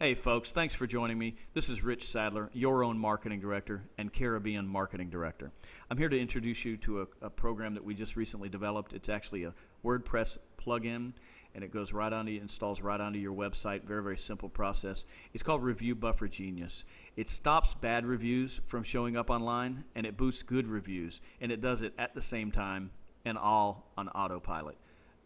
Hey folks, thanks for joining me. This is Rich Sadler, your own marketing director and Caribbean marketing director. I'm here to introduce you to a program that we just recently developed. It's actually a WordPress plugin, and it goes right onto, installs right onto your website. Very, very simple process. It's called Review Buffer Genius. It stops bad reviews from showing up online, and it boosts good reviews, and it does it at the same time and all on autopilot.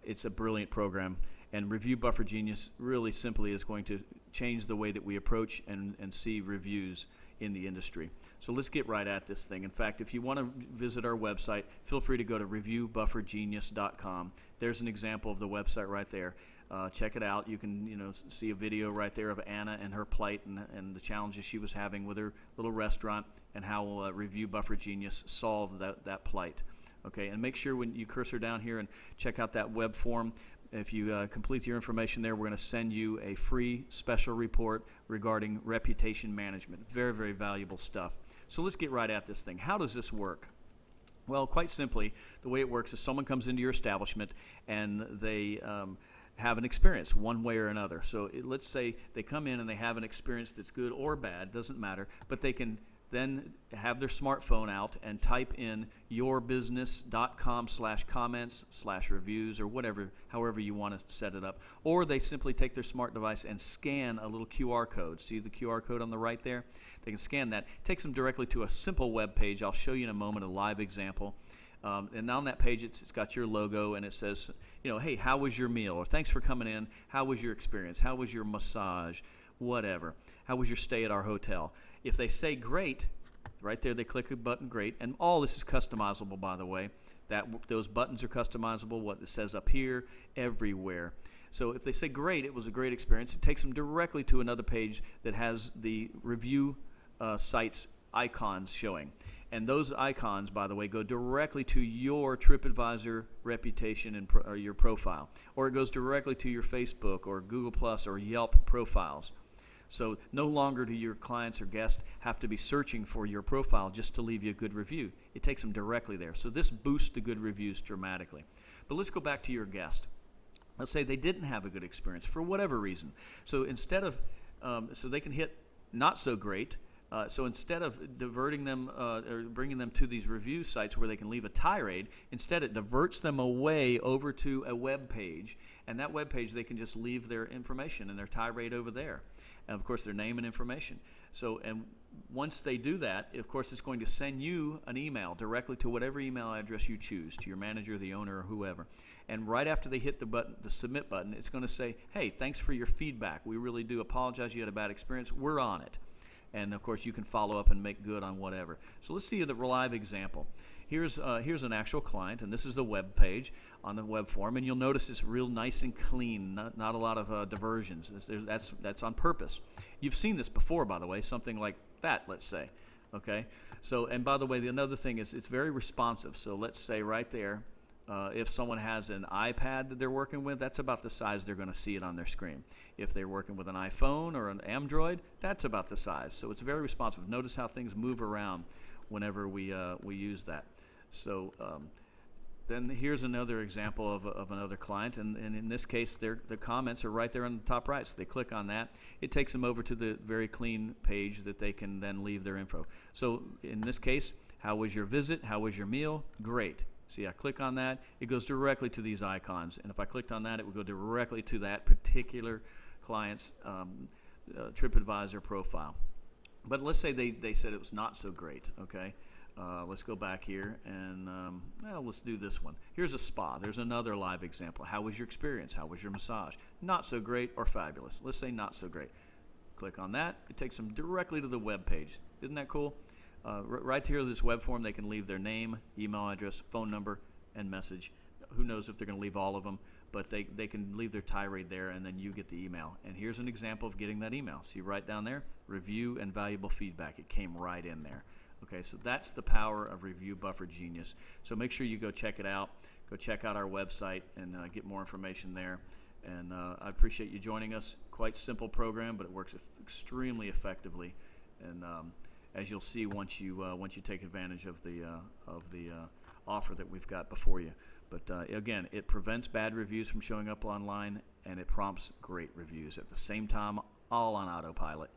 It's a brilliant program. And Review Buffer Genius really simply is going to change the way that we approach and see reviews in the industry. So let's get right at this thing. In fact, if you want to visit our website, feel free to go to reviewbuffergenius.com. There's an example of the website right there. Check it out. You can see a video right there of Anna and her plight and the challenges she was having with her little restaurant and how Review Buffer Genius solved that plight. Okay, and make sure when you cursor down here and check out that web form, if you complete your information there, we're going to send you a free special report regarding reputation management. Very, very valuable stuff. So let's get right at this thing. How does this work? Well, quite simply, the way it works is someone comes into your establishment and they have an experience one way or another. So let's say they come in and they have an experience that's good or bad, doesn't matter, but they can then have their smartphone out and type in yourbusiness.com/comments/reviews or whatever, however you want to set it up. Or they simply take their smart device and scan a little QR code. See the QR code on the right there? They can scan that. It takes them directly to a simple web page. I'll show you in a moment a live example. And on that page, it's got your logo, and it says, hey, how was your meal? Or thanks for coming in. How was your experience? How was your massage? Whatever. How was your stay at our hotel? If they say great, right there they click a button, great, and all this is customizable, by the way. Those buttons are customizable, what it says up here, everywhere. So if they say great, it was a great experience, it takes them directly to another page that has the review sites icons showing. And those icons, by the way, go directly to your TripAdvisor reputation and or your profile. Or it goes directly to your Facebook or Google Plus or Yelp profiles. So no longer do your clients or guests have to be searching for your profile just to leave you a good review. It takes them directly there. So this boosts the good reviews dramatically. But let's go back to your guest. Let's say they didn't have a good experience for whatever reason. So instead of, so they can hit not so great. So instead of diverting them or bringing them to these review sites where they can leave a tirade, instead it diverts them away over to a web page. And that web page, they can just leave their information and their tirade over there. And of course, their name and information. So, and once they do that, of course, it's going to send you an email directly to whatever email address you choose, to your manager, the owner, or whoever. And right after they hit the button, the submit button, it's going to say, hey, thanks for your feedback. We really do apologize you had a bad experience. We're on it. And of course, you can follow up and make good on whatever. So let's see the live example. Here's an actual client, and this is the web page on the web form, and you'll notice it's real nice and clean, not a lot of diversions. That's on purpose. You've seen this before, by the way, something like that, let's say. Okay. So, and by the way, the another thing is it's very responsive. So let's say right there, if someone has an iPad that they're working with, that's about the size they're going to see it on their screen. If they're working with an iPhone or an Android, that's about the size. So it's very responsive. Notice how things move around whenever we use that. So then here's another example of another client, and in this case, the comments are right there on the top right. So they click on that. It takes them over to the very clean page that they can then leave their info. So in this case, how was your visit? How was your meal? Great. See, I click on that, it goes directly to these icons. And if I clicked on that, it would go directly to that particular client's TripAdvisor profile. But let's say they said it was not so great, okay? Let's go back here and let's do this one. Here's a spa. There's another live example. How was your experience? How was your massage? Not so great or fabulous. Let's say not so great. Click on that. It takes them directly to the web page. Isn't that cool? Right here in this web form, they can leave their name, email address, phone number, and message. Who knows if they're going to leave all of them, but they can leave their tirade there, and then you get the email. And here's an example of getting that email. See right down there, review and valuable feedback. It came right in there. Okay, so that's the power of Review Buffer Genius. So make sure you go check it out. Go check out our website and get more information there. And I appreciate you joining us. Quite simple program, but it works extremely effectively. And as you'll see once you take advantage of the offer that we've got before you. But again, it prevents bad reviews from showing up online, and it prompts great reviews at the same time all on autopilot.